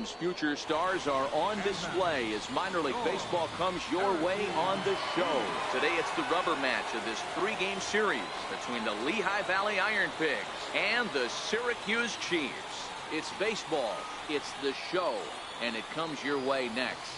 team's future stars are on display as minor league baseball comes your way on the show. Today it's the rubber match of this three-game series between the Lehigh Valley Iron Pigs and the Syracuse Chiefs. It's baseball, it's the show, and it comes your way next.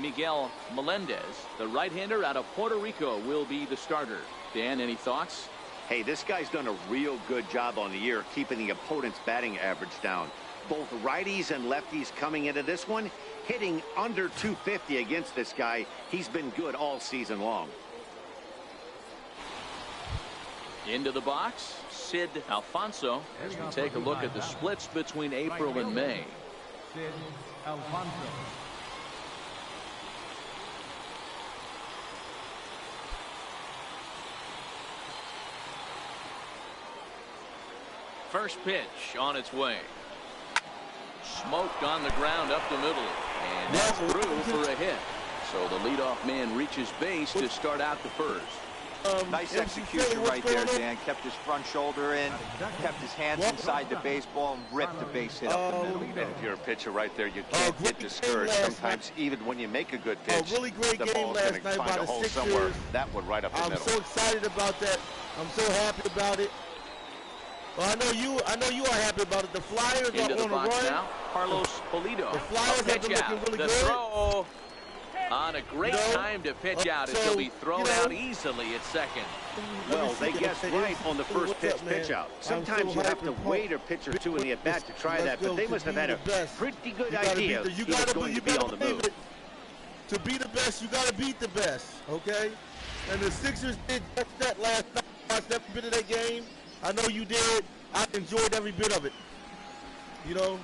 Miguel Melendez, the right-hander out of Puerto Rico, will be the starter. Dan, any thoughts? Hey, this guy's done a real good job on the year keeping the opponent's batting average down. Both righties and lefties coming into this one, hitting under 250 against this guy. He's been good all season long. Into the box, Sid Alfonso, as we take a look at the splits between April and May. Sid Alfonso. First pitch on its way. Smoked on the ground up the middle. And that's through for a hit. So the leadoff man reaches base to start out the first. Nice execution right there, Dan. Kept his front shoulder in, kept his hands inside the baseball, and ripped the base hit up the middle. And if you're a pitcher right there, you can't get discouraged. Sometimes even when you make a good pitch, really great the game ball's last going night to find by a the hole Sixers. somewhere. That one right up the middle. I'm so excited about that. I'm so happy about it. Well, I know you are happy about it. The Flyers Into are the on the box run. now, Carlos Pulido. The Flyers have been looking really good. Throw on a great time to pitch out as he'll be thrown out easily at second. Well, they guessed right on the first pitch out. Sometimes you have to wait a pitch or two in the at-bat to try that, but they must have had a pretty good idea he was going to be on the move. To be the best, you got to beat the best, okay? And the Sixers did that last night. I watched every bit of that game. I know you did. I enjoyed every bit of it. You know,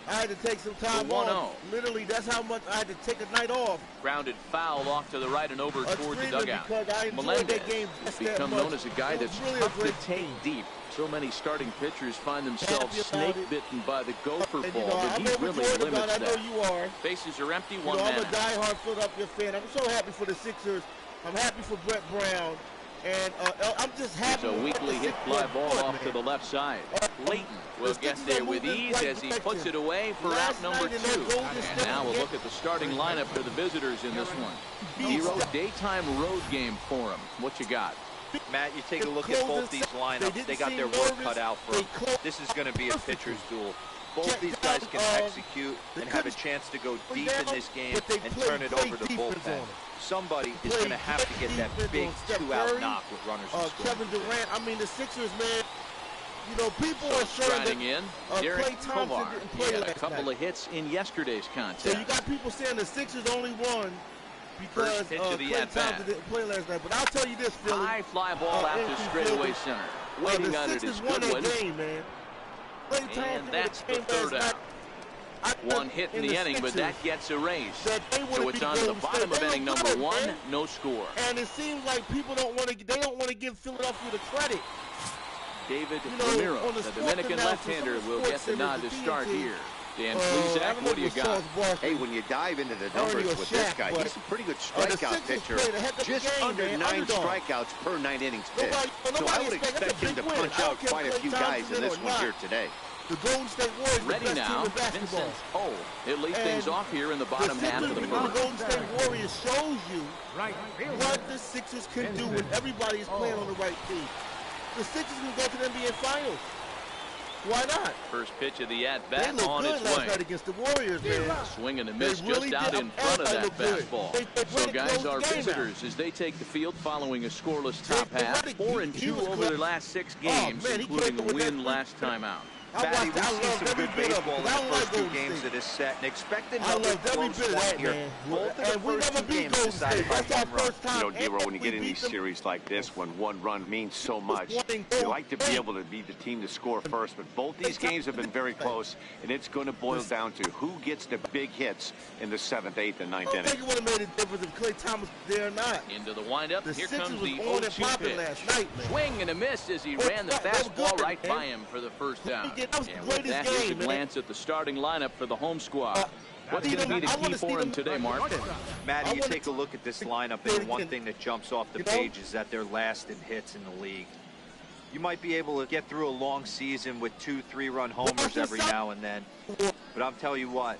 I had to take some time off. Literally, that's how much I had to take a night off. Grounded foul off to the right and over toward the dugout. Melendez has become known as a guy that's tough to take deep. So many starting pitchers find themselves snake-bitten by the gopher ball, but he really limits that. I know you are. Bases are empty, one man. I'm a diehard Philadelphia fan. I'm so happy for the Sixers. I'm happy for Brett Brown. And I'm just happy. It's a weakly hit fly ball off to the left side. Layton will get there with ease as he puts it away for out number 2. And now we'll look at the starting lineup for the visitors in this one. 0 daytime road game for them. What you got? Matt, you take a look at both these lineups. They got their work cut out for them. This is going to be a pitcher's duel. Both these guys can execute and have a chance to go deep in this game and turn it over to bullpen. Somebody is going to have to get that big 2-out knock with runners in scoring. Kevin Durant. I mean, the Sixers, man. You know, people are saying that Klay Thompson didn't play last night. A couple of hits in yesterday's contest. So you got people saying the Sixers only won because Klay Thompson didn't play last night. But I'll tell you this, Philly. High fly ball out to straightaway center. Waiting on it is Goodwin. And that's the third out. One hit in the inning, but that gets erased. So it's on to the bottom of inning number 1, no score. And it seems like people don't want to give Philadelphia the credit. David Ramiro, the Dominican left-hander, will get the nod to start here. Dan Plesac, what do you got? Hey, when you dive into the numbers with this guy, he's a pretty good strikeout pitcher. Just under 9 strikeouts per 9 innings pitched. So I would expect him to punch out quite a few guys in this one here today. The Golden State Warriors ready now. Vincent he'll lead things off here in the bottom half of the first. The Golden State Warriors shows you what the Sixers can do when everybody is playing on the right team. The Sixers can go to the NBA Finals. Why not? First pitch of the at-bat on its way. Last night against the Warriors, man. Swing and a miss just out in front of that fastball. So guys are visitors as they take the field following a scoreless top half. 4-2 over their last 6 games, including a win last time out. Matty, we've seen some good baseball in the first 2 games of this set, and expect another close one here. Both of the first 2 games decided by home run. You know, Dero, when you get in these series like this, when one run means so much, you like to be able to be the team to score first, but both these games have been very close, and it's going to boil down to who gets the big hits in the 7th, 8th, and 9th inning. I don't think it would have made a difference if Klay Thomas was there or not. Into the windup, here comes the 0-2 pitch. Last night, man. Swing and a miss as he ran the fastball right by him for the first down. And with that, here's a glance at the starting lineup for the home squad. What's going to be the key for him today, Mark? Matty, you take a look at this lineup, and one thing that jumps off the page is that they're last in hits in the league. You might be able to get through a long season with 2 3-run homers every now and then. But I'm telling you what,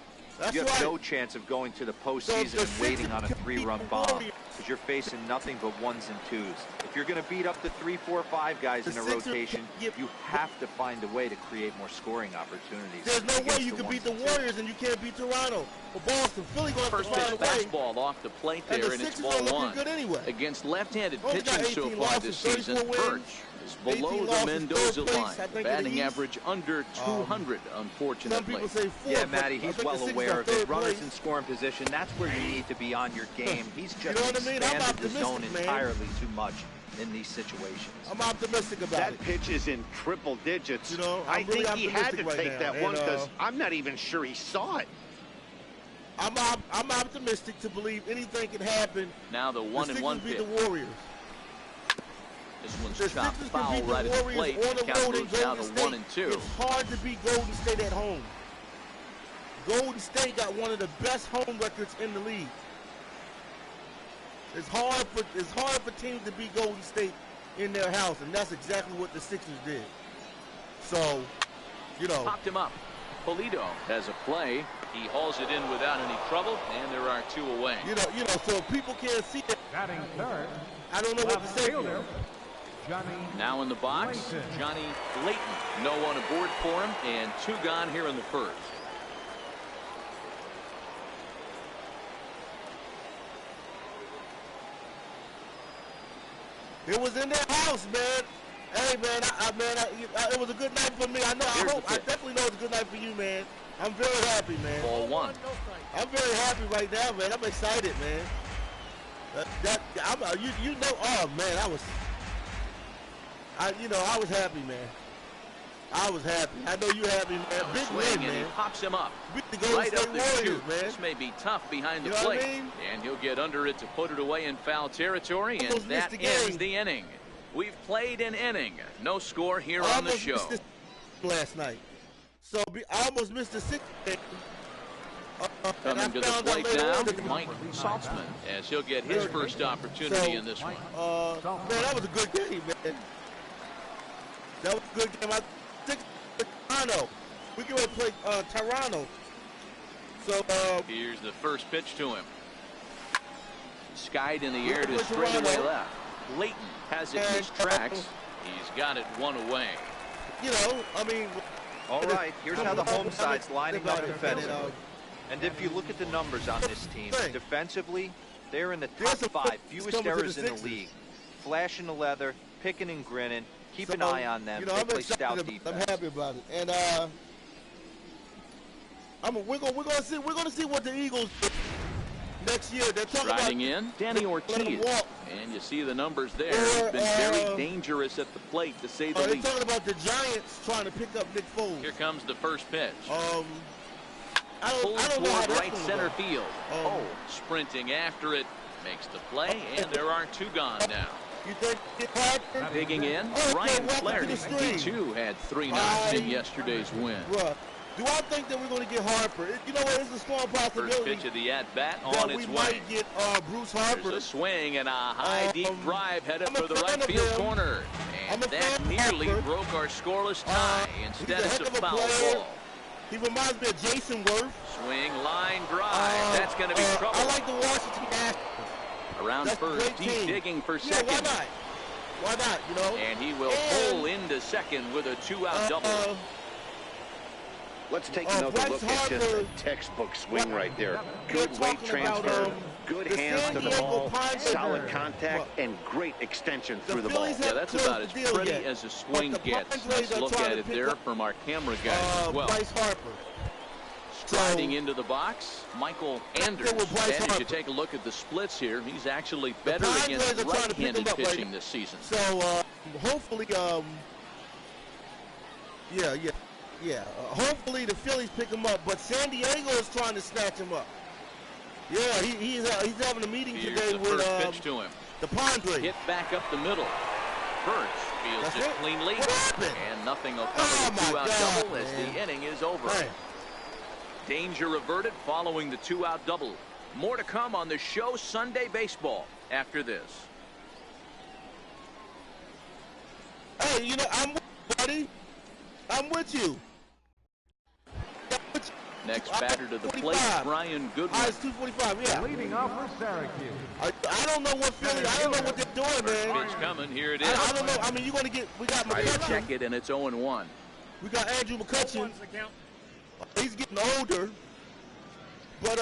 you have no chance of going to the postseason and waiting on a 3-run bomb, because you're facing nothing but 1s and 2s. If you're going to beat up the 3, 4, 5 guys in a rotation, you have to find a way to create more scoring opportunities. There's no way you can beat the Warriors and you can't beat Toronto. Or Boston. Philly going to have to find a way. First pitch fastball off the plate there, and it's ball 1. Good anyway. Against left-handed pitching so far this season, Birch is below the Mendoza line. Batting average under 200, unfortunately. Some people say 4. Yeah, Matty, he's well aware of it. Runners in scoring position, that's where you need to be on your game. He's just expanded the zone entirely too much in these situations. I'm optimistic about that pitch is in triple digits. You know, I think he had to take that one because I'm not even sure he saw it. I'm optimistic to believe anything can happen. Now the 1-1 pitch. The Warriors. This one's chopped foul right at the plate. The count goes down to 1-2. It's hard to beat Golden State at home. Golden State got one of the best home records in the league. It's hard for teams to beat Golden State in their house, and that's exactly what the Sixers did. So, you know. Popped him up. Polito has a play. He hauls it in without any trouble, and there are 2 away. You know, so if people can't see it, Batting third, I don't know what to say. fielder, Johnny Now in the box, Layton. Johnny Layton. No one aboard for him, and 2 gone here in the first. It was in their house, man. Hey, man, it was a good night for me. I definitely know it's a good night for you, man. I'm very happy, man. Ball 1. I'm very happy right now, man. I'm excited, man. You know, oh man, I was happy, man. I was happy. I know you happy, man. Big win, man. He pops him up. Right up the chute, man. This may be tough behind the plate. And he'll get under it to put it away in foul territory, and that ends the inning. We've played an inning. No score here on the show. Last night. So I almost missed the 6th game. Coming to the plate now, Mike Saltzman, as he'll get his first opportunity in this one. Man, that was a good game, man. That was a good game. I think Toronto. We can play Toronto. So here's the first pitch to him. Skied in the air to straightaway left. Layton has it in his tracks. He's got it 1 away. You know, I mean. All right, here's how the home side's lining up defensively. And if you look at the numbers on this team, defensively, they're in the top 5, fewest errors in the league. Flashing the leather, picking and grinning. Keep an eye on them. They play stout defense. I'm happy about it. And we're gonna see what the Eagles do next year. They're talking riding in Danny Ortiz, and you see the numbers there. He's been very dangerous at the plate, to say the least. They're talking about the Giants trying to pick up Nick Foles. Here comes the first pitch. I don't know how toward right center field. Sprinting after it, makes the play, and there are 2 gone now. You think digging in, Ryan Flaherty. He too had 3 knocks in yesterday's win. Do I think that we're going to get Harper? You know what? It's a small possibility. First pitch of the at-bat on its way. We might get Bruce Harper. There's a swing and a high, deep drive headed for the right field corner. And that nearly broke our scoreless tie. Instead, it's a foul ball. He reminds me of Jason Worth. Swing, line, drive. That's going to be trouble. I like the Washington Nationals. Around first, deep digging for second. Why not? Why not, you know? And he will pull into second with a 2-out double. Let's take another look at just a textbook swing right there. Good weight transfer, good hands to the ball, solid contact, and great extension through the ball. Yeah, that's about as pretty as a swing gets. Let's look at it there from our camera guys as well. Bryce Harper. Striding into the box, Michael Anders. And as you take a look at the splits here, he's actually better against right-handed pitching this season. So hopefully, hopefully the Phillies pick him up, but San Diego is trying to snatch him up. Yeah, he's having a meeting today with pitch to him. The Padres. Hit back up the middle. Birch fields it cleanly, and nothing will come with a 2-out double as the inning is over. Hey. Danger averted following the 2-out double. More to come on the show Sunday Baseball after this. Hey, you know, I'm with you, buddy. I'm with you. Next batter to the plate, Brian Goodwin. It's 2:45, yeah. Leading off for Syracuse. I don't know what Philly, I don't know what they're doing, man. Pitch coming, here it is. I don't know, I mean, you're going to get, we got Try to McCutcheon. check it, and it's 0-1. We got Andrew McCutcheon. He's getting older. But,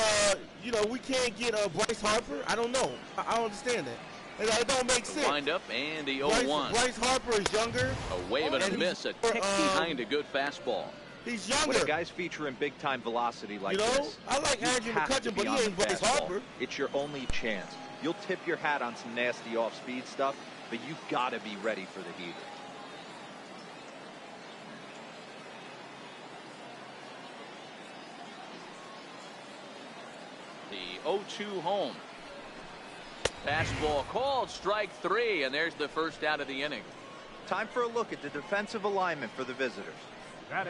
you know, we can't get Bryce Harper. I don't know. I don't understand that. It don't make sense. Wind up, and the 0-1. Bryce Harper is younger. A wave and a miss, a tick behind a good fastball. He's younger. When a guy's featuring big-time velocity like this, I like Andrew McCutcheon, but he ain't Bryce Harper. It's your only chance. You'll tip your hat on some nasty off-speed stuff, but you got to be ready for the heater. The 0-2 home. Fastball called, strike 3, and there's the first out of the inning. Time for a look at the defensive alignment for the visitors.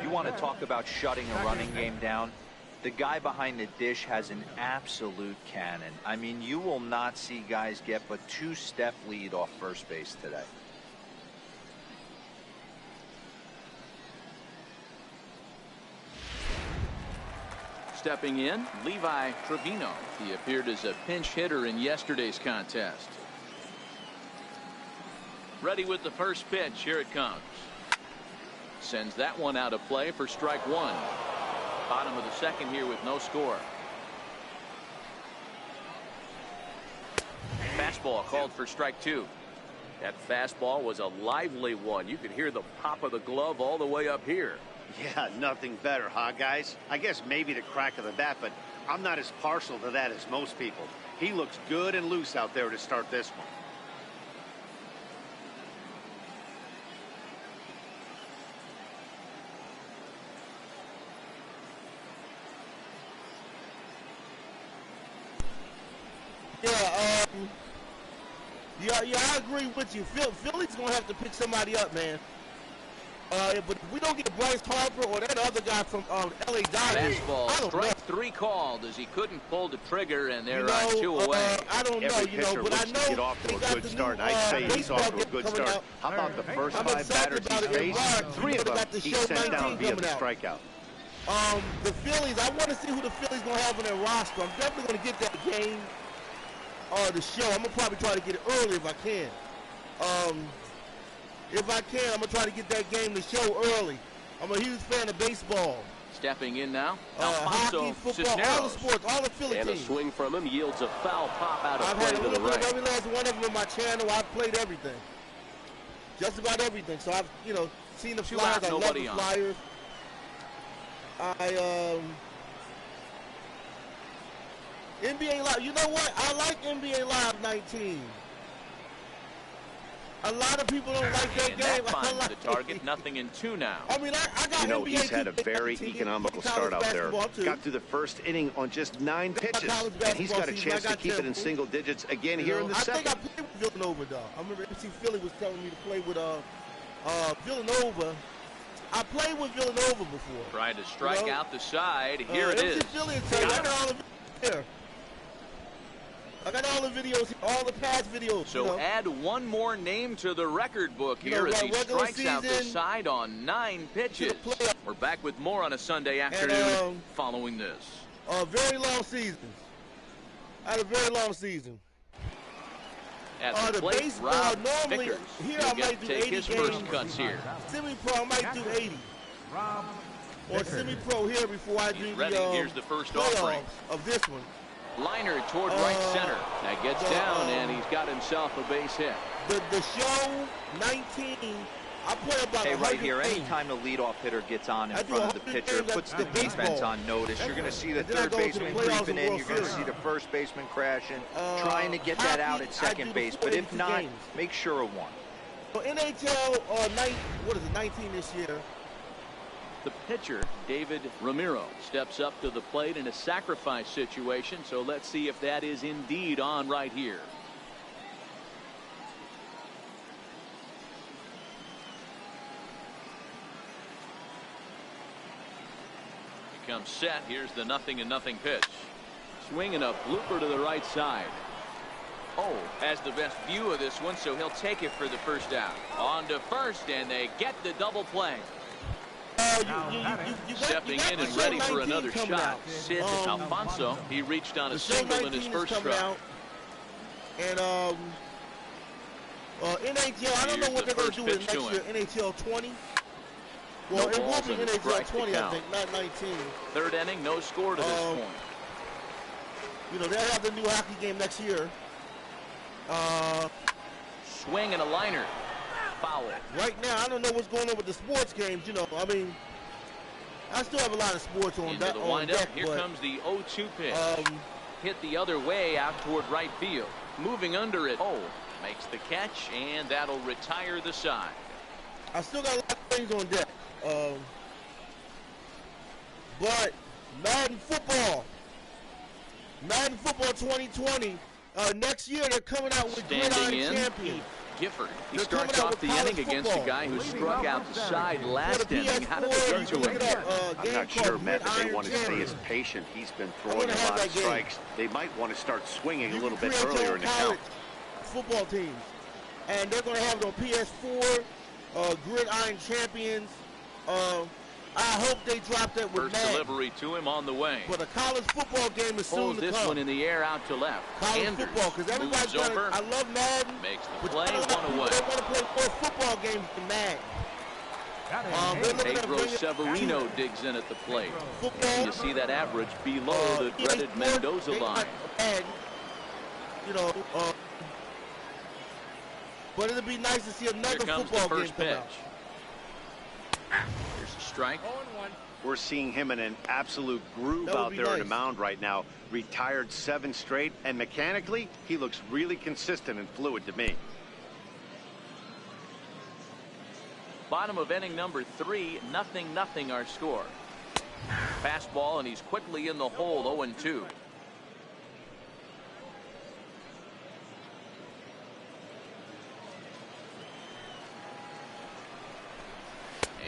You want to talk about shutting a running game down? The guy behind the dish has an absolute cannon. I mean, you will not see guys get but 2-step lead off first base today. Stepping in, Levi Trevino. He appeared as a pinch hitter in yesterday's contest. Ready with the first pitch. Here it comes. Sends that one out of play for strike 1. Bottom of the second here with no score. Fastball called for strike 2. That fastball was a lively one. You could hear the pop of the glove all the way up here. Yeah, nothing better, huh, guys? I guess maybe the crack of the bat, but I'm not as partial to that as most people. He looks good and loose out there to start this one. Yeah, I agree with you. Philly's going to have to pick somebody up, man. But if we don't get Bryce Harper or that other guy from L.A. Dodgers, fastball, strike 3 called as he couldn't pull the trigger, and they're 2 away. I don't know, Every pitcher but I looks know to get off to a good start. I'd say he's off to a good start. How about the first 5 batters he's faced? 3 of them he sent down via the strikeout. The Phillies, I want to see who the Phillies going to have on their roster. I'm definitely going to get that game the show. I'm going to probably try to get it early if I can. If I can, I'm going to try to get that game to show early. I'm a huge fan of baseball. Stepping in now, hockey, football, all the sports, all the Philly teams. And a swing from him yields a foul pop out of I've play had a to the little bit right. of every last one of them on my channel. I've played everything. Just about everything. So I've, seen the Flyers. I love the Flyers. NBA Live. You know what? I like NBA Live 19. A lot of people don't like that game. That finds the target, 0-2 now. I mean, I got NBA he's had a very economical start out there. Got through the first inning on just 9 pitches, and he's got a chance to keep it in single digits again here in the second. I think I played with Villanova, though. I remember MC Philly was telling me to play with Villanova. I played with Villanova before. Trying to strike out the side. Here it is. MC Philly and I got all of it here. I got all the videos, all the past videos. So add one more name to the record book here as he strikes out the side on 9 pitches. We're back with more on a Sunday afternoon following this. Very long seasons. I had a very long season. At the plate, baseball, Rob normally, Vickers. here I might do take 80 his games. first cuts here. Semi-pro, I might do 80. Rob Or semi-pro here before I do Here's the first offering of this one. Liner toward right center. That gets down, and he's got himself a base hit. The show, 19, I play about right here, anytime the leadoff hitter gets on in front of the pitcher, puts the defense on notice, you're going to see the third baseman creeping in, you're going to see the first baseman crashing, trying to get that out at second base. But if not, make sure of one. So NHL, 19 this year. The pitcher, David Ramiro, steps up to the plate in a sacrifice situation, so let's see if that is indeed on right here. He comes set. Here's the 0-0 pitch. Swinging a blooper to the right side. Oh has the best view of this one, so he'll take it for the first down. On to first, and they get the double play. Stepping in and ready for another shot. Sid Alfonso. He reached on a single in his first try. And NHL, I don't know what they're going to do with next year. NHL 20. Well, it will be NHL 20, I think, not 19. Third inning, no score to this point. You know, they'll have the new hockey game next year. Swing and a liner. Foul. Right now, I don't know what's going on with the sports games. You know, I mean, I still have a lot of sports on that. Into the windup. Here comes the 0-2 pitch. Hit the other way out toward right field. Moving under it. Makes the catch, and that'll retire the side. I still got a lot of things on deck. But Madden Football 2020, next year they're coming out with Gridiron Champions. Gifford. He starts off the inning against a guy who struck out the side last inning. How did they get to him? I'm not sure, Matt, that they want to stay as patient. He's been throwing a lot of strikes. They might want to start swinging a little bit earlier in the count. Football teams, and they're going to have it on PS4, Gridiron Champions. I hope they drop that with First delivery to him on the way. But a college football game is soon to come. This one in the air out to left. College football, because everybody's over. I love Madden. Makes the play, one away. They want to play more football games than Madden. Pedro Severino digs in at the plate. And you see that average below the dreaded Mendoza line. You know, but it'd be nice to see another football game come out. Here's a strike. We're seeing him in an absolute groove out there on the mound right now. Retired 7 straight, and mechanically, he looks really consistent and fluid to me. Bottom of inning number 3, 0-0 our score. Fastball, and he's quickly in the hole, 0-2.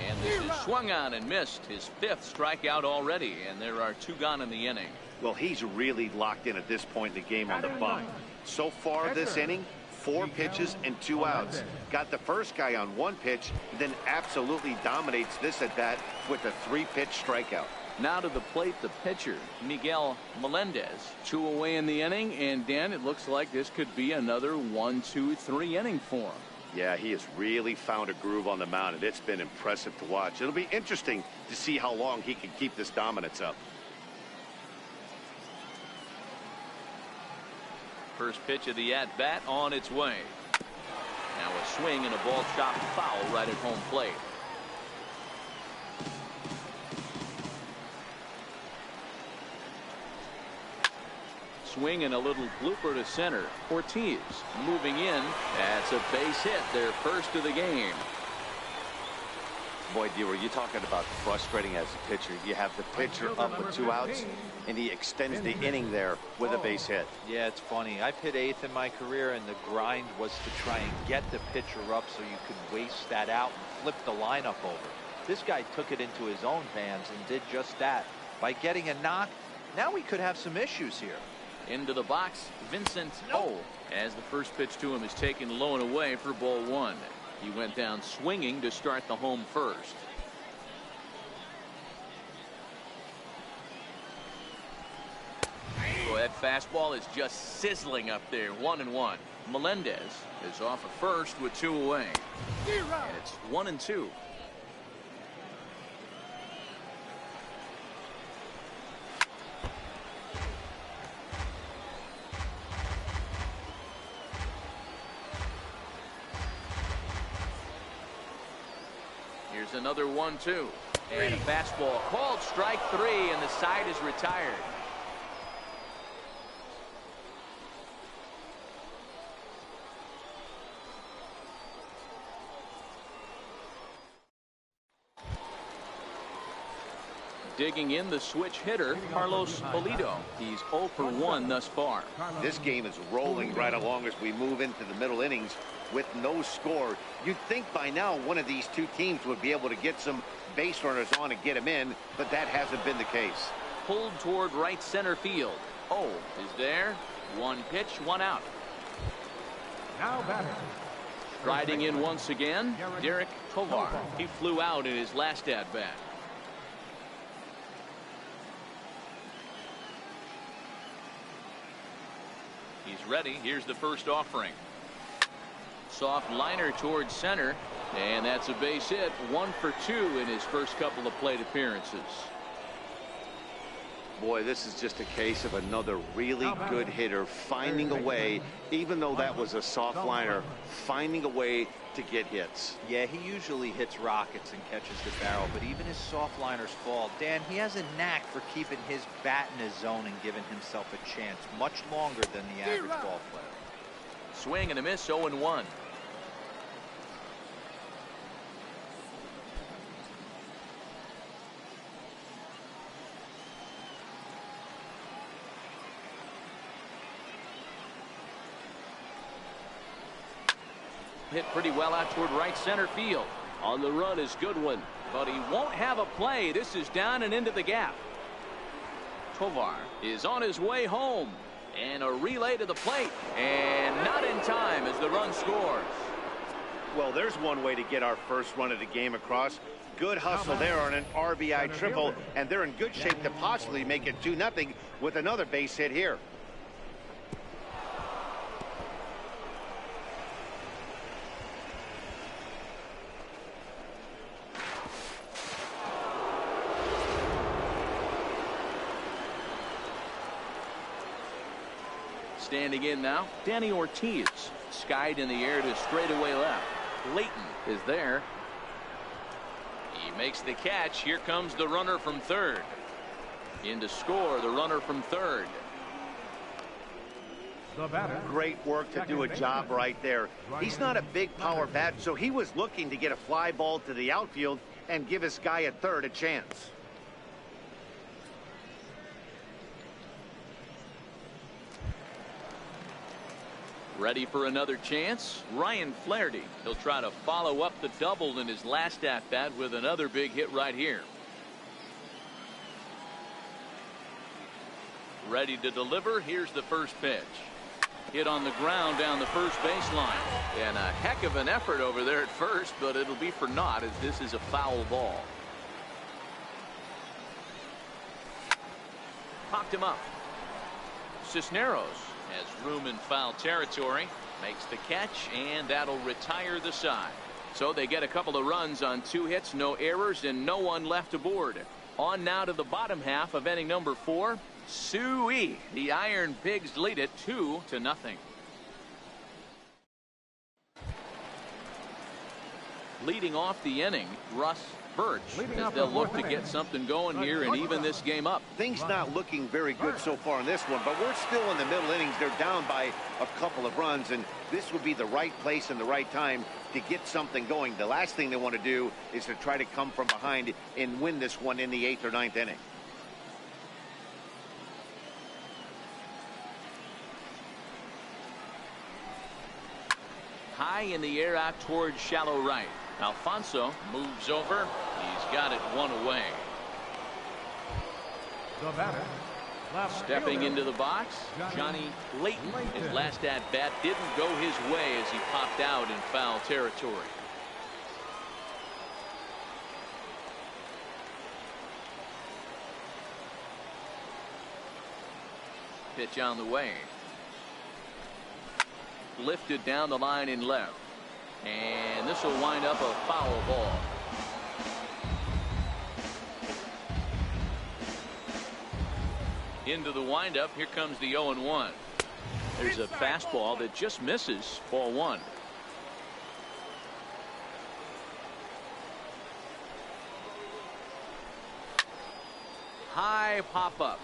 And this is swung on and missed. His 5th strikeout already, and there are 2 gone in the inning. Well, he's really locked in at this point in the game on the bump. So far this inning, 4 pitches and 2 outs. Got the first guy on 1 pitch, then absolutely dominates this at bat with a 3-pitch strikeout. Now to the plate, the pitcher, Miguel Melendez. 2 away in the inning, and Dan, it looks like this could be another 1-2-3 inning for him. Yeah, he has really found a groove on the mound, and it's been impressive to watch. It'll be interesting to see how long he can keep this dominance up. First pitch of the at-bat on its way. Now a swing and a ball chopped foul right at home plate. Swing and a little blooper to center. Ortiz moving in. That's a base hit, their first of the game. Boy, D, were you talking about frustrating as a pitcher? You have the pitcher up with 2 outs, and he extends the inning there with a base hit. Yeah, it's funny. I've hit 8th in my career, and the grind was to try and get the pitcher up so you could waste that out and flip the lineup over. This guy took it into his own hands and did just that. By getting a knock, now we could have some issues here. Into the box, Vincent as the first pitch to him is taken low and away for ball 1. He went down swinging to start the home first. Boy, that fastball is just sizzling up there. 1-1. Melendez is off at first with 2 away. And it's 1-2. Here's another 1-2. And a fastball called strike 3, and the side is retired. Digging in the switch hitter, Carlos Pulido. He's 0 for 1 thus far. This game is rolling right along as we move into the middle innings with no score. You'd think by now one of these 2 teams would be able to get some base runners on and get them in, but that hasn't been the case. Pulled toward right center field. Is there. 1 pitch, 1 out. Now batting. Riding in once again, Derek Tovar. He flew out in his last at-bat. He's ready. Here's the first offering. Soft liner towards center, and that's a base hit. 1 for 2 in his first couple of plate appearances. Boy, this is just a case of another really good hitter finding a way, even though that was a soft liner, finding a way to get hits. Yeah, he usually hits rockets and catches the barrel, but even his soft liners fall. Dan, he has a knack for keeping his bat in his zone and giving himself a chance much longer than the average ball player. Swing and a miss, 0-1. Hit pretty well out toward right center field. On the run is Goodwin, but he won't have a play. This is down and into the gap. Tovar is on his way home, and a relay to the plate, and not in time as the run scores. Well, there's one way to get our first run of the game across. Good hustle there on an RBI triple, and they're in good shape to possibly make it 2-0 with another base hit here. Standing in now, Danny Ortiz. Skied in the air to straightaway left. Layton is there. He makes the catch. Here comes the runner from third. In to score, the runner from third. The batter. Great work to do a job right there. He's not a big power bat, so he was looking to get a fly ball to the outfield and give his guy at third a chance. Ready for another chance? Ryan Flaherty. He'll try to follow up the double in his last at-bat with another big hit right here. Ready to deliver. Here's the first pitch. Hit on the ground down the first baseline. And a heck of an effort over there at first, but it'll be for naught as this is a foul ball. Popped him up. Cisneros has room in foul territory, makes the catch, and that'll retire the side. So they get a couple of runs on 2 hits, no errors, and no one left aboard. On now to the bottom half of inning number 4. Suey. The Iron Pigs lead it 2-0. Leading off the inning, Russ Birch, as they'll look to get something going here and even this game up. Things not looking very good so far in this one, but we're still in the middle innings. They're down by a couple of runs, and this would be the right place and the right time to get something going. The last thing they want to do is to try to come from behind and win this one in the 8th or 9th inning. High in the air out towards shallow right. Alfonso moves over. He's got it 1 away. The batter. Stepping into the box, Johnny Layton. His last at-bat didn't go his way as he popped out in foul territory. Pitch on the way. Lifted down the line in left. And this will wind up a foul ball. Into the windup. Here comes the 0-1. There's a fastball that just misses. Ball 1. High pop up.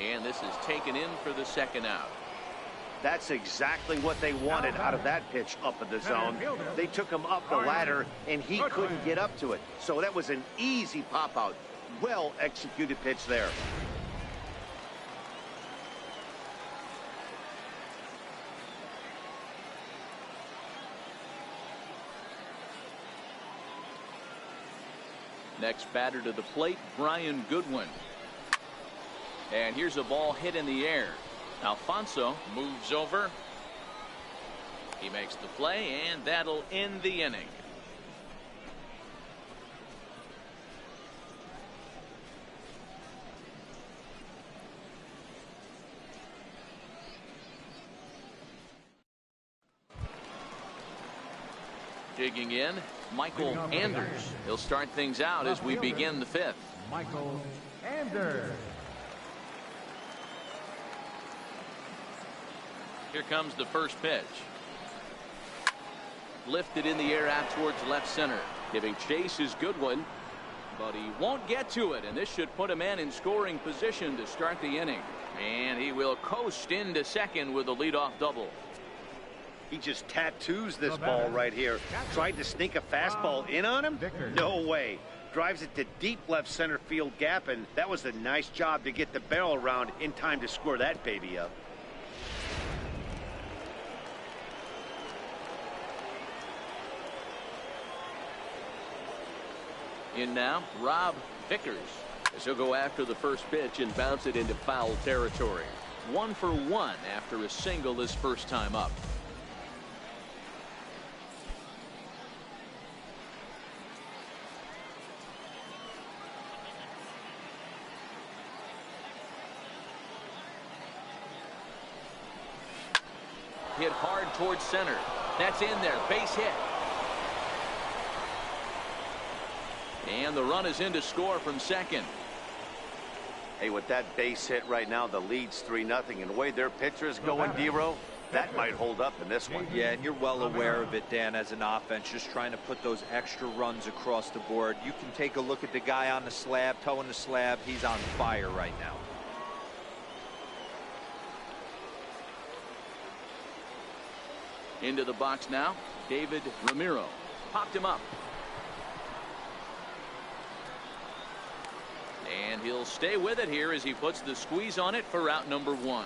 And this is taken in for the second out. That's exactly what they wanted out of that pitch up in the zone. They took him up the ladder, and he couldn't get up to it. So that was an easy pop-out. Well-executed pitch there. Next batter to the plate, Brian Goodwin. And here's a ball hit in the air. Alfonso moves over. He makes the play, and that'll end the inning. Digging in, Michael Anders. He'll start things out as we begin the fifth. Michael Anders. Here comes the first pitch. Lifted in the air out towards left center. Giving Chase his good one, but he won't get to it, and this should put a man in scoring position to start the inning. And he will coast into second with a leadoff double. He just tattoos this ball right here. Tried to sneak a fastball in on him? No way. Drives it to deep left center field gap, and that was a nice job to get the barrel around in time to score that baby up. In now, Rob Vickers, as he'll go after the first pitch and bounce it into foul territory. 1 for 1 after a single his first time up. Hit hard towards center. That's in there. Base hit. And the run is in to score from second. Hey, with that base hit right now, the lead's 3-0. And the way their pitcher is going, D-Row, that might hold up in this one. Yeah, and you're well aware of it, Dan, as an offense, just trying to put those extra runs across the board. You can take a look at the guy on the slab, towing the slab. He's on fire right now. Into the box now, David Ramiro. Popped him up. And he'll stay with it here as he puts the squeeze on it for out number 1.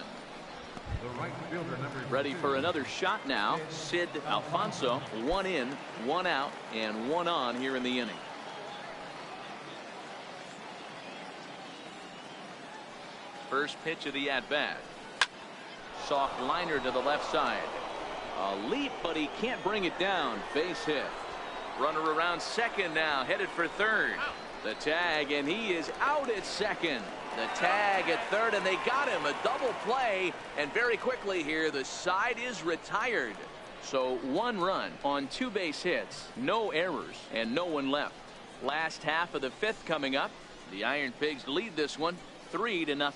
Ready for another shot now. Sid Alfonso. 1 in, 1 out, and 1 on here in the inning. First pitch of the at-bat. Soft liner to the left side. A leap, but he can't bring it down. Base hit. Runner around second now, headed for third. The tag, and he is out at second. The tag at third, and they got him. A double play, and very quickly here, the side is retired. So 1 run on 2 base hits, no errors, and no one left. Last half of the fifth coming up. The Iron Pigs lead this one 3-0.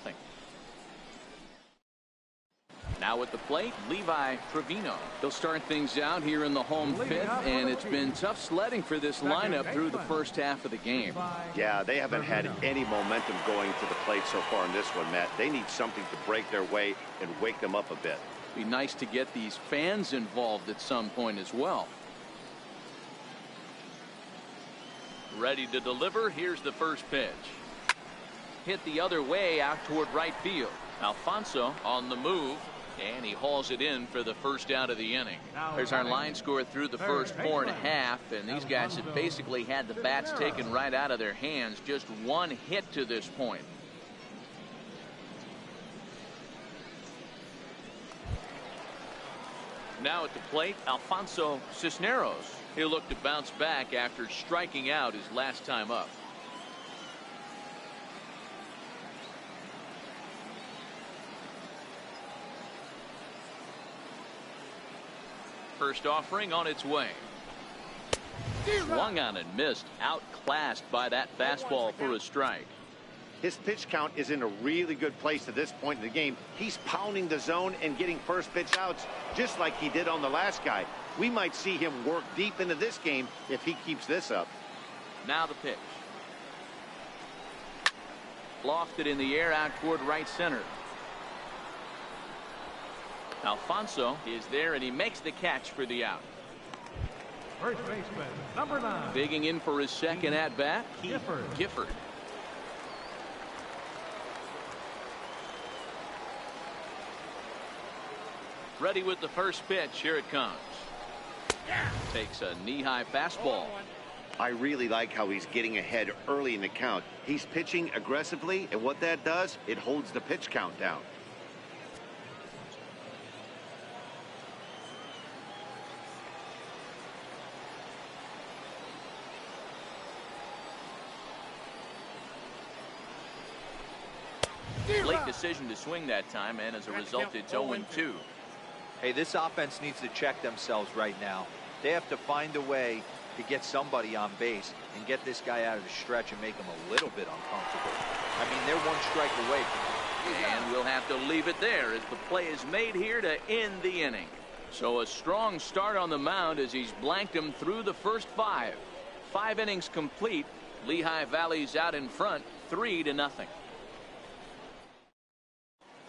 Now at the plate, Levi Trevino. He'll start things out here in the home fifth, and it's been tough sledding for this lineup through the first half of the game. Yeah, they haven't had any momentum going to the plate so far in this one, Matt. They need something to break their way and wake them up a bit. Be nice to get these fans involved at some point as well. Ready to deliver. Here's the first pitch. Hit the other way out toward right field. Alfonso on the move. And he hauls it in for the first out of the inning. There's our line score through the first 4.5, and these guys have basically had the bats taken right out of their hands. Just 1 hit to this point. Now at the plate, Alfonso Cisneros. He'll look to bounce back after striking out his last time up. First offering on its way. Swung on and missed. Outclassed by that fastball for a strike. His pitch count is in a really good place at this point in the game. He's pounding the zone and getting first pitch outs just like he did on the last guy. We might see him work deep into this game if he keeps this up. Now the pitch. Lofted in the air out toward right center. Alfonso is there, and he makes the catch for the out. First baseman, number 9. Digging in for his second at-bat, Gifford. Ready with the first pitch. Here it comes. Takes a knee-high fastball. I really like how he's getting ahead early in the count. He's pitching aggressively, and what that does, it holds the pitch count down. decision to swing that time, and as a result, it's 0-2. Hey, this offense needs to check themselves right now. They have to find a way to get somebody on base and get this guy out of the stretch and make him a little bit uncomfortable. I mean, they're one strike away from And we'll have to leave it there as the play is made here to end the inning. So a strong start on the mound as he's blanked him through the first 5. 5 innings complete. Lehigh Valley's out in front, 3-0.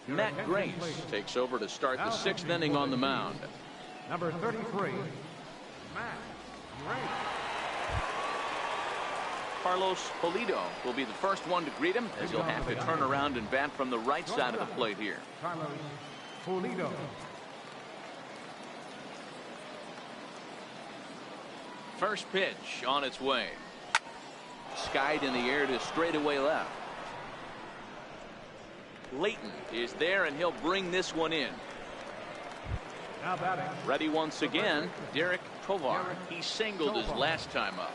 Matt Grace takes over to start the 6th inning on the mound. Number 33, Matt Grace. Carlos Pulido will be the first one to greet him as he'll have to turn around and bat from the right side of the plate here. Carlos Pulido. First pitch on its way. Skied in the air to straightaway left. Layton is there, and he'll bring this one in. Now batting. Ready once again, Derek Tovar. He singled his last time up.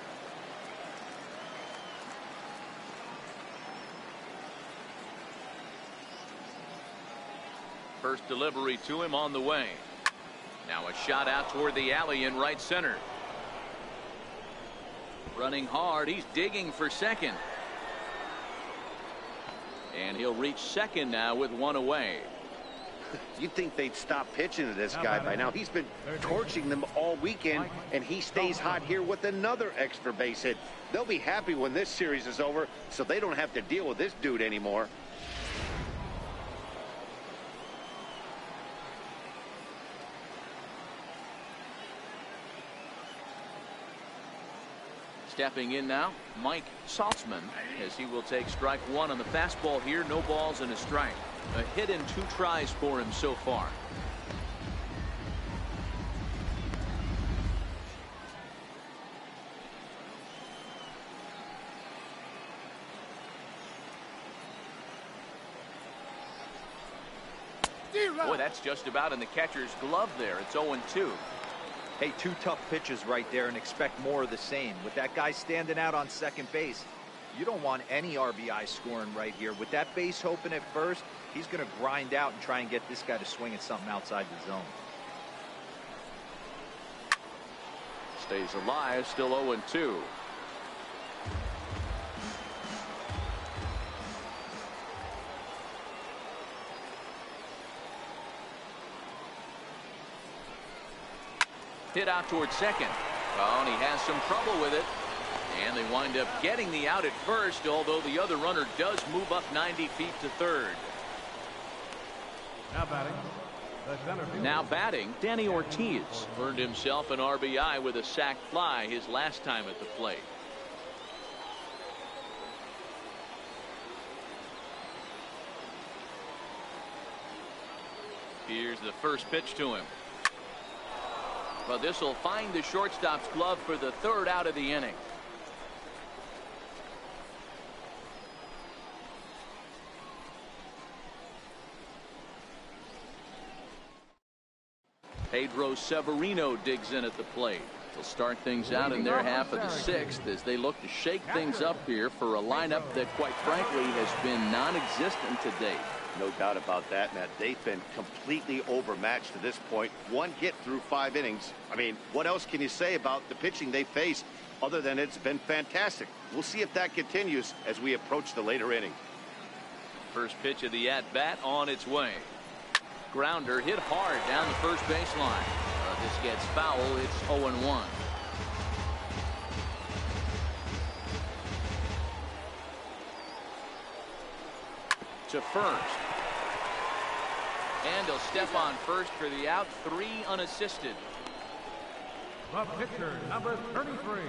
First delivery to him on the way. Now a shot out toward the alley in right center. Running hard, he's digging for second. And he'll reach second now with one away. You'd think they'd stop pitching to this guy by now. He's been torching them all weekend, and he stays hot here with another extra base hit. They'll be happy when this series is over, so they don't have to deal with this dude anymore. Stepping in now, Mike Saltzman, as he will take strike 1 on the fastball here. No balls and a strike. A hit in 2 tries for him so far. Boy, that's just about in the catcher's glove there. It's 0-2. Hey, 2 tough pitches right there, and expect more of the same. With that guy standing out on second base, you don't want any RBI scoring right here. With that base open at first, he's going to grind out and try and get this guy to swing at something outside the zone. Stays alive, still 0-2. Hit out towards second. Oh, and he has some trouble with it. And they wind up getting the out at first, although the other runner does move up 90 feet to third. Now batting. The center fielder. Now batting, Danny Ortiz earned himself an RBI with a sac fly his last time at the plate. Here's the first pitch to him. But this will find the shortstop's glove for the 3rd out of the inning. Pedro Severino digs in at the plate. They'll start things out in their half of the 6th as they look to shake things up here for a lineup that, quite frankly, has been non-existent to date. No doubt about that, Matt. They've been completely overmatched to this point. 1 hit through 5 innings. I mean, what else can you say about the pitching they face other than it's been fantastic? We'll see if that continues as we approach the later inning. First pitch of the at-bat on its way. Grounder hit hard down the first baseline. This gets foul. It's 0-1. To first. And he'll step on first for the out. 3 unassisted. The pitcher, number 33.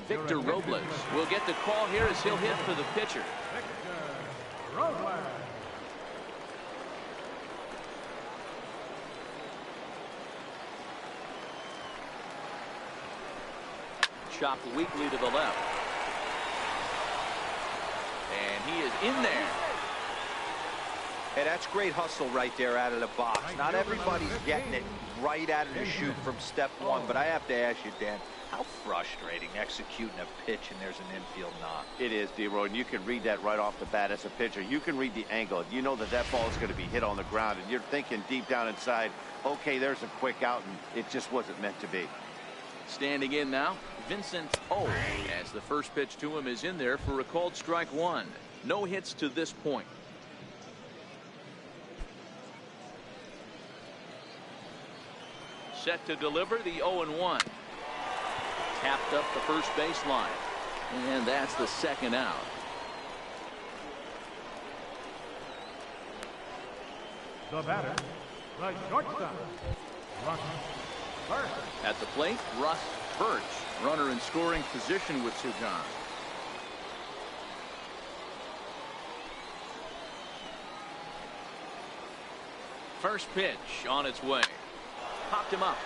Victor Robles will get the call here as he'll hit for the pitcher. Victor Robles. Chopped weakly to the left. And he is in there. Hey, that's great hustle right there out of the box. Not everybody's getting it right out of the chute from step 1, but I have to ask you, Dan, How frustrating executing a pitch and there's an infield knock. It is, D-Roy, and you can read that right off the bat as a pitcher. You can read the angle. You know that that ball is going to be hit on the ground, and you're thinking deep down inside, okay, there's a quick out, and it just wasn't meant to be. Standing in now, Vincent O, as the first pitch to him is in there for a called strike one. No hits to this point. Set to deliver the 0-1. Tapped up the first baseline. And that's the second out. The batter, the shortstop, Russ Birch. At the plate, Russ Birch, runner in scoring position with two gone. First pitch on its way. Popped him up.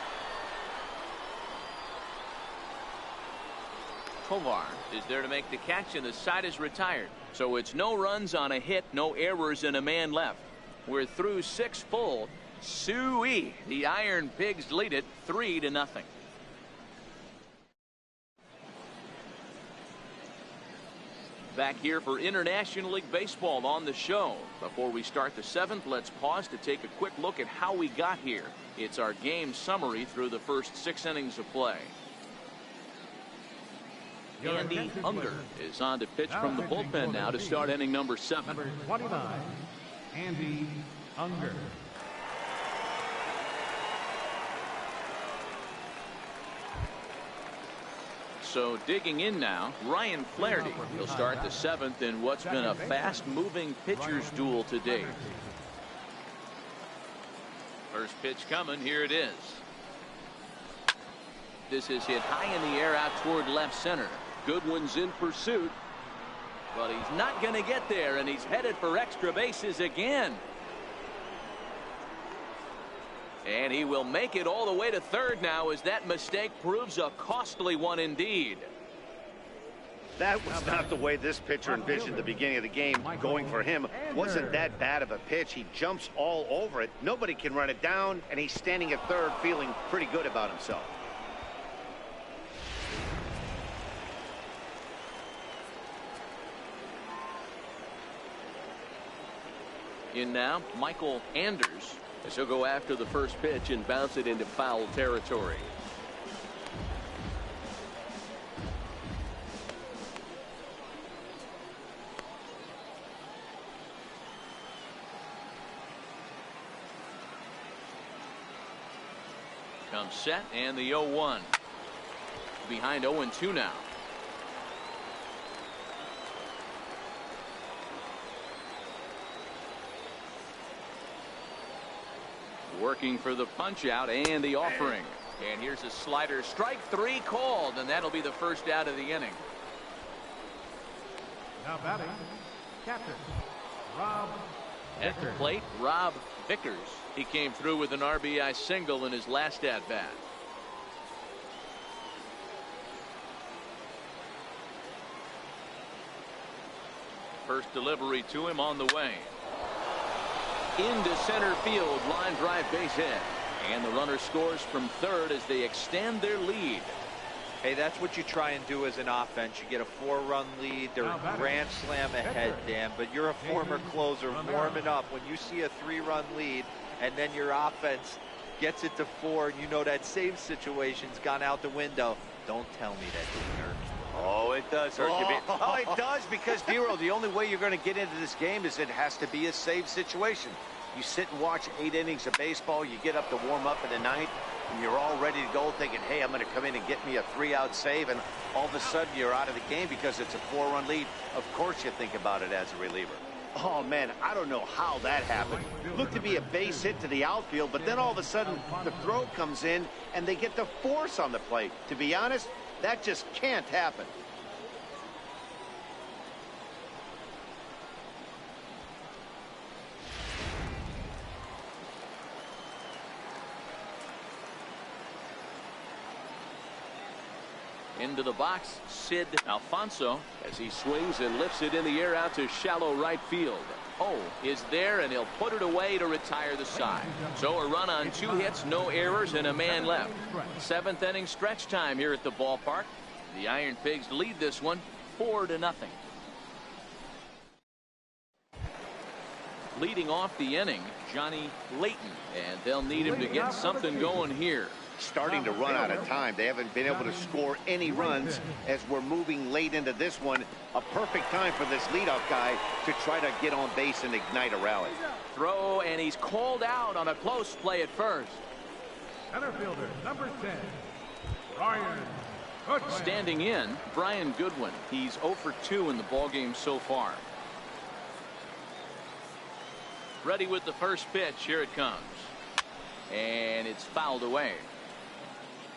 Tovar is there to make the catch, and the side is retired. So it's no runs on a hit, no errors, and a man left. We're through 6 full. Suey, the Iron Pigs lead it 3-0. Back here for International League Baseball on the show. Before we start the 7th, let's pause to take a quick look at how we got here. It's our game summary through the first 6 innings of play. Andy Unger is on to pitch from the bullpen now to start inning number 7. Number 29, Andy Unger. So digging in now, Ryan Flaherty will start the 7th in what's been a fast-moving pitcher's duel to date. First pitch coming, here it is. This is hit high in the air out toward left center. Goodwin's in pursuit, but he's not going to get there, and he's headed for extra bases again. And he will make it all the way to third now, as that mistake proves a costly one indeed. That was not the way this pitcher envisioned the beginning of the game. Going for him wasn't that bad of a pitch. He jumps all over it. Nobody can run it down, and he's standing at third feeling pretty good about himself. In now, Michael Anders, as he'll go after the first pitch and bounce it into foul territory. Comes set, and the 0-1. Behind 0-2 now. Working for the punch out and the offering. And here's a slider. Strike 3 called, and that'll be the first out of the inning. Now batting, captain, Rob At the Vickers. plate, Rob Vickers. He came through with an RBI single in his last at-bat. First delivery to him on the way. Into center field, line drive base hit. And the runner scores from third as they extend their lead. Hey, that's what you try and do as an offense. You get a 4-run lead. They're grand slam ahead, Dan, but you're a former closer warming up. When you see a 3-run lead and then your offense gets it to 4, and you know that same situation's gone out the window, don't tell me that didn't hurt. Oh, it does hurt you. Oh, it does, because, D-Roll, the only way you're going to get into this game is it has to be a save situation. You sit and watch 8 innings of baseball, you get up to warm up in the 9th, and you're all ready to go thinking, hey, I'm going to come in and get me a 3-out save, and all of a sudden you're out of the game because it's a 4-run lead. Of course you think about it as a reliever. Oh, man, I don't know how that happened. Looked to be a base hit to the outfield, but then all of a sudden the throw comes in, and they get the force on the plate. To be honest, that just can't happen. Into the box, Sid Alfonso, as he swings and lifts it in the air out to shallow right field. 0 is there, and he'll put it away to retire the side. So a run on 2 hits, no errors, and a man left. 7th inning stretch time here at the ballpark. The Iron Pigs lead this one 4-0. Leading off the inning, Johnny Layton, and they'll need him to get something going here. Starting to run out of time. They haven't been able to score any runs as we're moving late into this one. A perfect time for this leadoff guy to try to get on base and ignite a rally. Throw, and he's called out on a close play at first. Center fielder, number 10, Brian Goodwin. Standing in, Brian Goodwin. He's 0 for 2 in the ballgame so far. Ready with the first pitch. Here it comes. And it's fouled away.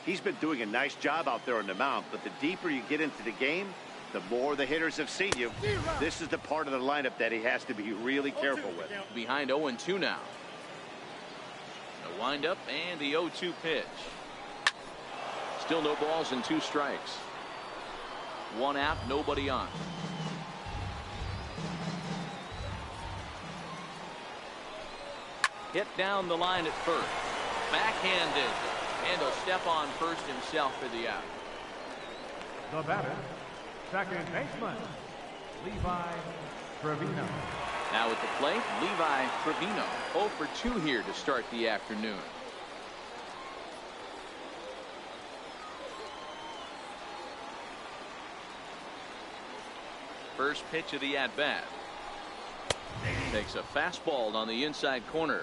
He's been doing a nice job out there on the mound, but the deeper you get into the game, the more the hitters have seen you. This is the part of the lineup that he has to be really careful with. Behind 0-2 now. The windup and the 0-2 pitch. Still no balls and 2 strikes. 1 out, nobody on. Hit down the line at first. Backhanded. And he'll step on first himself for the out. The batter, second baseman, Levi Trevino. Now at the plate, Levi Trevino. 0 for 2 here to start the afternoon. First pitch of the at-bat. Takes a fastball on the inside corner.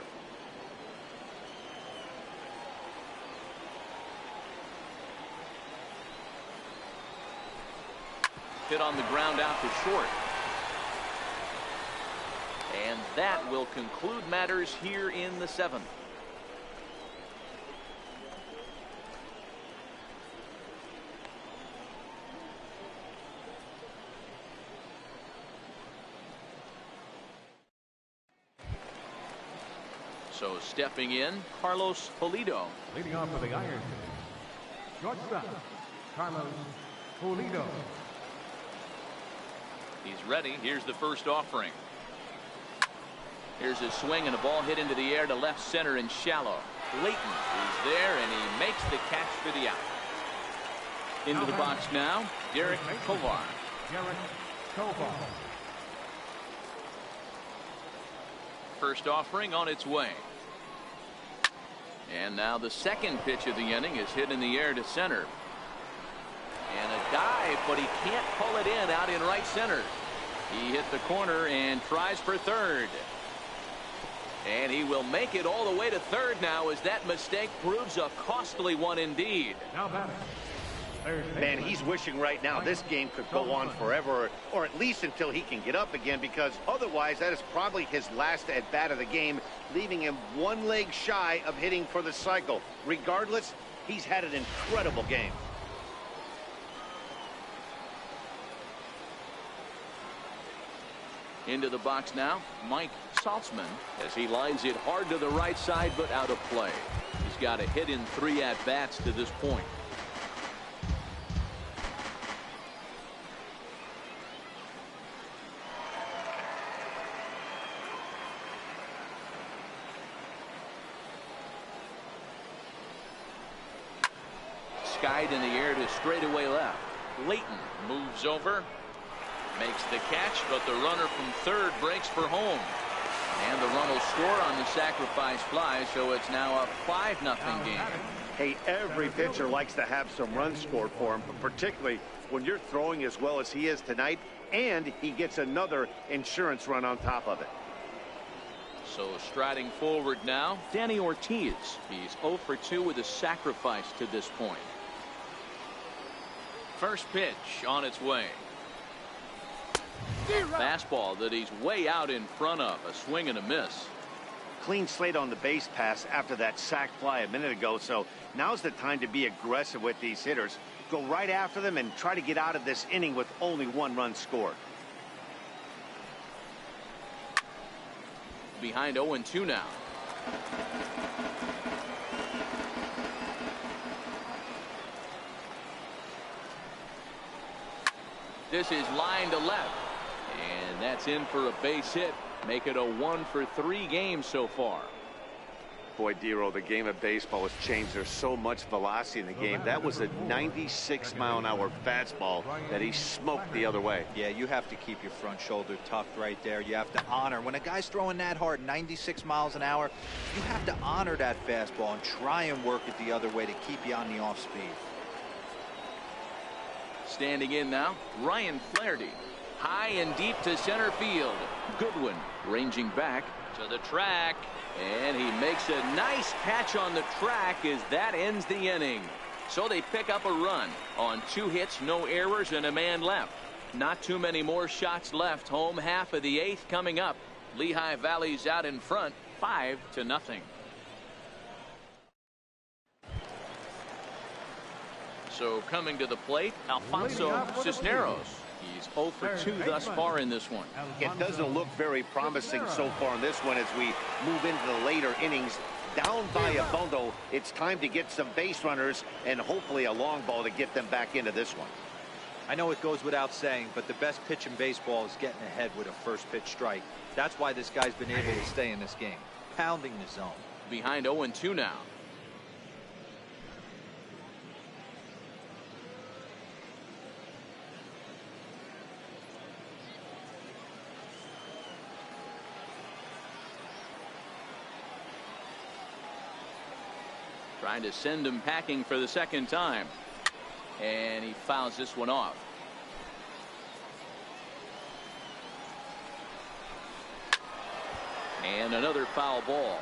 Hit on the ground out to short. And that will conclude matters here in the 7th. So stepping in, Carlos Pulido. Leading off for the Iron Pigs, shortstop, Carlos Pulido. He's ready. Here's the first offering. Here's a swing and a ball hit into the air to left center and shallow. Layton is there, and he makes the catch for the out. Into the box now, Derek Kovar. Derek Kovar. First offering on its way. And now the second pitch of the inning is hit in the air to center. And a dive, but he can't pull it in out in right center. He hit the corner and tries for third. And he will make it all the way to third now as that mistake proves a costly one indeed. Now batting, third baseman. Man, he's wishing right now this game could go on forever, or at least until he can get up again, because otherwise that is probably his last at bat of the game, leaving him 1 leg shy of hitting for the cycle. Regardless, he's had an incredible game. Into the box now, Mike Saltzman, as he lines it hard to the right side, but out of play. He's got a hit in 3 at-bats to this point. Skied in the air to straightaway left. Layton moves over. Makes the catch, but the runner from third breaks for home. And the run will score on the sacrifice fly, so it's now a 5-0 game. Hey, every pitcher likes to have some runs scored for him, but particularly when you're throwing as well as he is tonight, and he gets another insurance run on top of it. So striding forward now, Danny Ortiz. He's 0 for 2 with a sacrifice to this point. First pitch on its way. Fastball that he's way out in front of. A swing and a miss. Clean slate on the base pass after that sac fly a minute ago, so now's the time to be aggressive with these hitters. Go right after them and try to get out of this inning with only 1 run scored. Behind 0-2 now. This is line to left. And that's in for a base hit. Make it a 1-for-3 game so far. Boy, Dero, the game of baseball has changed. There's so much velocity in the game. That was a 96-mile-an-hour fastball that he smoked the other way. Yeah, you have to keep your front shoulder tucked right there. You have to honor. When a guy's throwing that hard, 96 miles an hour, you have to honor that fastball and try and work it the other way to keep you on the off speed. Standing in now, Ryan Flaherty. High and deep to center field. Goodwin ranging back to the track. And he makes a nice catch on the track as that ends the inning. So they pick up a run on 2 hits, no errors, and a man left. Not too many more shots left. Home half of the 8th coming up. Lehigh Valley's out in front, 5-0. So coming to the plate, Alfonso Cisneros. He's 0 for 2 thus far in this one. It doesn't look very promising so far in this one as we move into the later innings. Down by a bundle, it's time to get some base runners and hopefully a long ball to get them back into this one. I know it goes without saying, but the best pitch in baseball is getting ahead with a first pitch strike. That's why this guy's been able to stay in this game, pounding the zone. Behind 0-2 now. Trying to send him packing for the second time. And he fouls this one off. And another foul ball.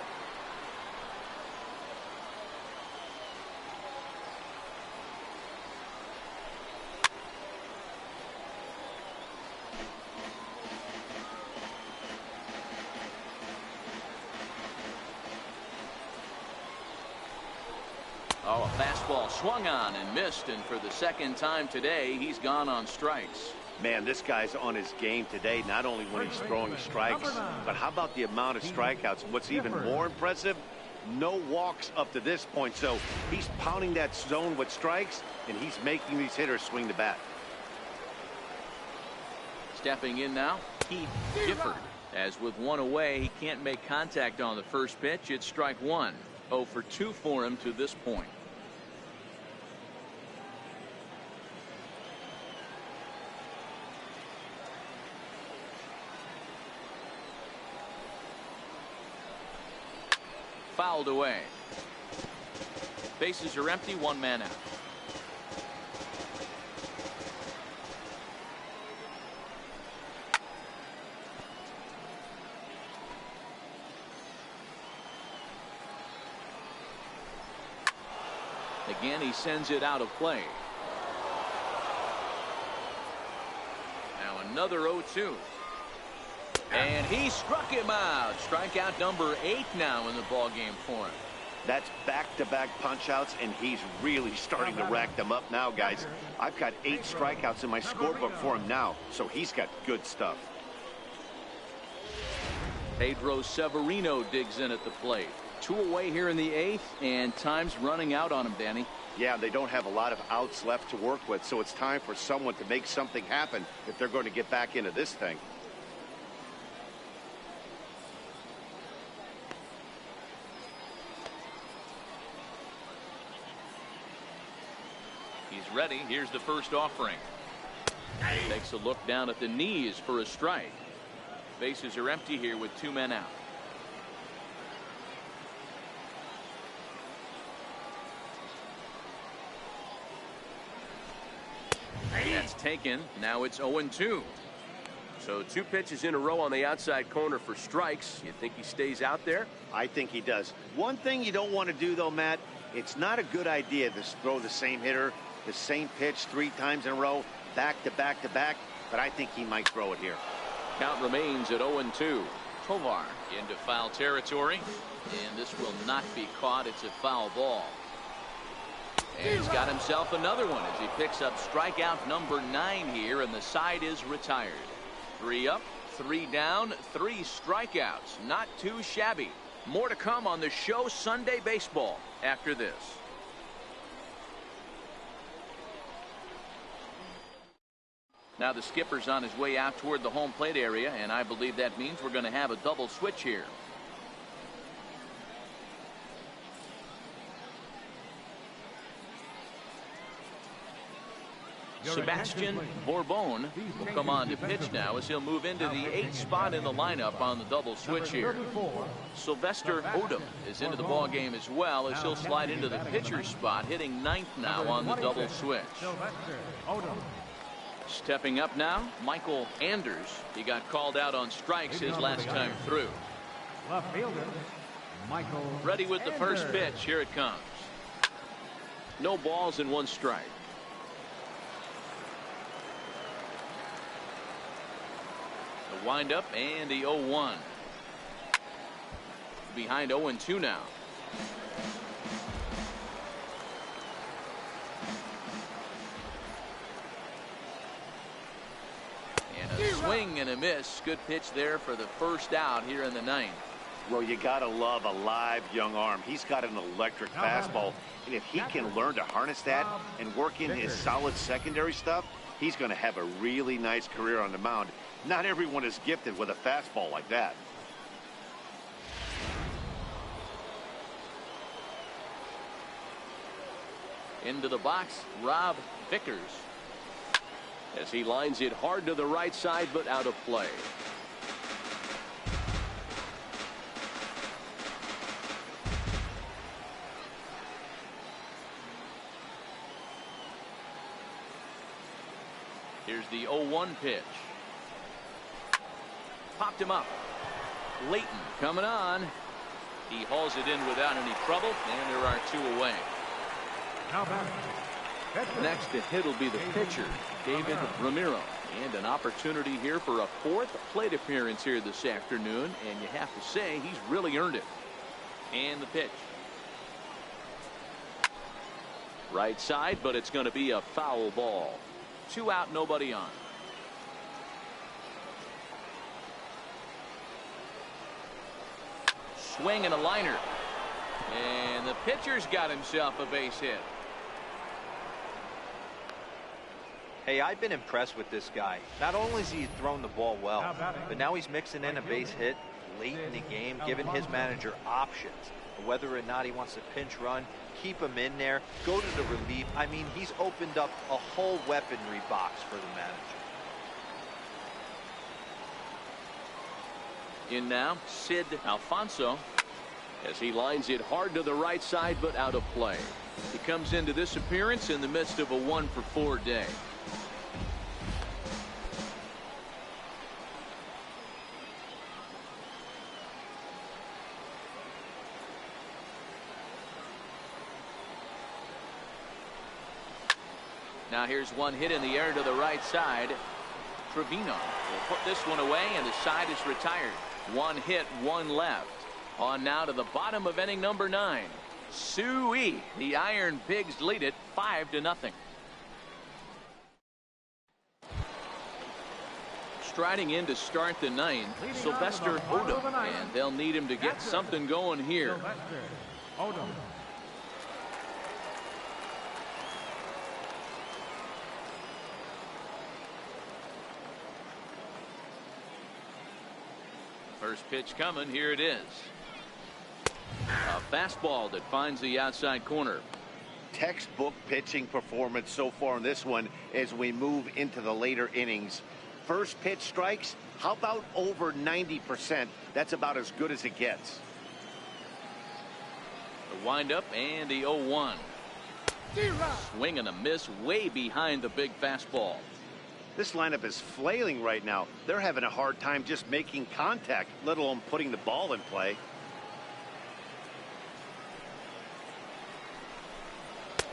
Oh, a fastball swung on and missed, and for the second time today, he's gone on strikes. Man, this guy's on his game today, not only when he's throwing strikes, but how about the amount of strikeouts? What's even more impressive, no walks up to this point. So he's pounding that zone with strikes, and he's making these hitters swing the bat. Stepping in now, Keith Gifford. As with 1 away, he can't make contact on the first pitch. It's strike 1. 0 for 2 for him to this point. Fouled away. Bases are empty, 1 man out. Again, he sends it out of play. Now another 0-2. And he struck him out. Strikeout number 8 now in the ballgame for him. That's back-to-back punch-outs, and he's really starting to rack them up now, guys. I've got 8 strikeouts in my scorebook for him now, so he's got good stuff. Pedro Severino digs in at the plate. 2 away here in the 8th, and time's running out on him, Danny. Yeah, they don't have a lot of outs left to work with, so it's time for someone to make something happen if they're going to get back into this thing. He's ready. Here's the first offering. Takes a look down at the knees for a strike. Bases are empty here with 2 men out. That's taken. Now it's 0-2. So 2 pitches in a row on the outside corner for strikes. You think he stays out there? I think he does. One thing you don't want to do, though, Matt, it's not a good idea to throw the same hitter, the same pitch 3 times in a row, back to back to back, but I think he might throw it here. Count remains at 0-2. Tovar into foul territory, and this will not be caught. It's a foul ball. And he's got himself another one as he picks up strikeout number 9 here, and the side is retired. 3 up, 3 down, 3 strikeouts. Not too shabby. More to come on the show Sunday Baseball after this. Now the skipper's on his way out toward the home plate area, and I believe that means we're going to have a double switch here. Sebastian Bourbon will come on to pitch now as he'll move into the 8th spot in the lineup on the double switch here. Sylvester Odom is into the ball game as well as he'll slide into the pitcher's spot, hitting 9th now on the double switch. Stepping up now, Michael Anders. He got called out on strikes his last time through. Ready with the first pitch. Here it comes. No balls and 1 strike. The windup and the 0-1. Behind 0-2 now. And a swing and a miss. Good pitch there for the first out here in the 9th. Well, you gotta love a live young arm. He's got an electric fastball, and if he can learn to harness that and work in his solid secondary stuff, he's going to have a really nice career on the mound. Not everyone is gifted with a fastball like that. Into the box, Rob Vickers, as he lines it hard to the right side, but out of play. Here's the 0-1 pitch. Popped him up. Layton coming on. He hauls it in without any trouble, and there are 2 away. Next to hit will be the pitcher, David Ramiro. And an opportunity here for a 4th plate appearance here this afternoon, and you have to say he's really earned it. And the pitch. Right side, but it's going to be a foul ball. 2 out, nobody on. Swing and a liner. And the pitcher's got himself a base hit. Hey, I've been impressed with this guy. Not only has he thrown the ball well, but now he's mixing in a base hit late in the game, giving his manager options. Whether or not he wants to pinch run, keep him in there, go to the relief. I mean, he's opened up a whole weaponry box for the manager. In now, Sid Alfonso, as he lines it hard to the right side, but out of play. He comes into this appearance in the midst of a 1-for-4 day. Now here's one hit in the air to the right side. Trevino will put this one away, and the side is retired. 1 hit, 1 left. On now to the bottom of inning number 9. Suey, the Iron Pigs lead it 5-0. Striding in to start the 9th, Sylvester Odom, and they'll need him to get something going here. First pitch coming. Here it is. A fastball that finds the outside corner. Textbook pitching performance so far in this one as we move into the later innings. First pitch strikes, how about over 90%? That's about as good as it gets. The windup and the 0-1. Swing and a miss way behind the big fastball. This lineup is flailing right now. They're having a hard time just making contact, let alone putting the ball in play.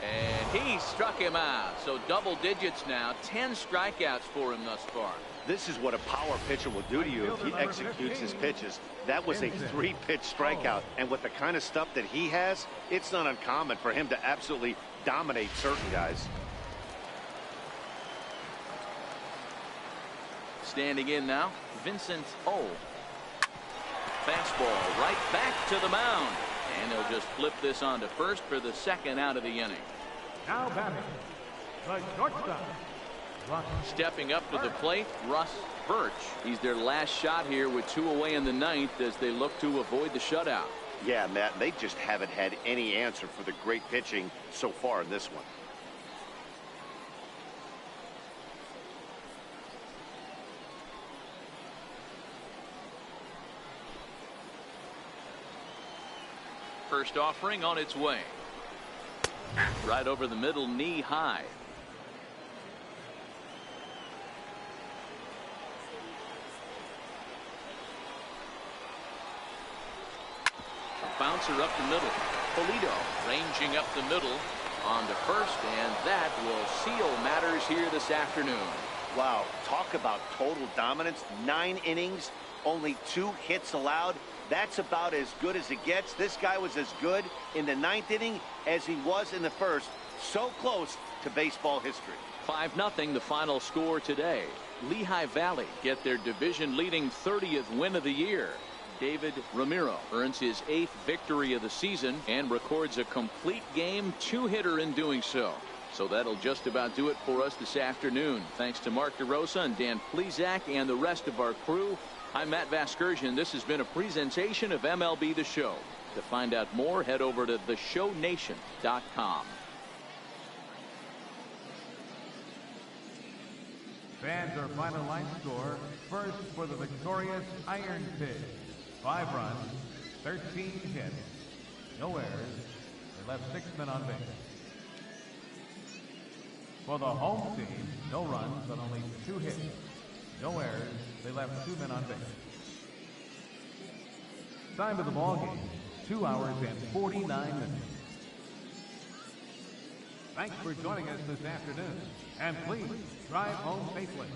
And he struck him out. So double digits now. 10 strikeouts for him thus far. This is what a power pitcher will do to you if he executes his pitches. That was a 3-pitch strikeout. And with the kind of stuff that he has, it's not uncommon for him to absolutely dominate certain guys. Standing in now, Vincent O. Fastball right back to the mound. And they'll just flip this on to first for the 2nd out of the inning. Now batting, the shortstop, Stepping up to the plate, Russ Birch. He's their last shot here with 2 away in the 9th as they look to avoid the shutout. Yeah, Matt, they just haven't had any answer for the great pitching so far in this one. First offering on its way. Right over the middle, knee high. A bouncer up the middle. Polito ranging up the middle on to first, and that will seal matters here this afternoon. Wow, talk about total dominance. 9 innings, only 2 hits allowed. That's about as good as it gets. This guy was as good in the 9th inning as he was in the first. So close to baseball history. 5-0 the final score today. Lehigh Valley get their division-leading 30th win of the year. David Ramiro earns his 8th victory of the season and records a complete game 2-hitter in doing so. So that'll just about do it for us this afternoon. Thanks to Mark DeRosa and Dan Plezak and the rest of our crew. I'm Matt Vasgersian. This has been a presentation of MLB The Show. To find out more, head over to theshownation.com. Fans, our final line score. First for the victorious Iron Pigs. 5 runs, 13 hits, no errors. They left 6 men on base. For the home team, no runs but only 2 hits, no errors. They left 2 men on base. Time of the ball game, 2 hours and 49 minutes. Thanks for joining us this afternoon, and please drive home safely.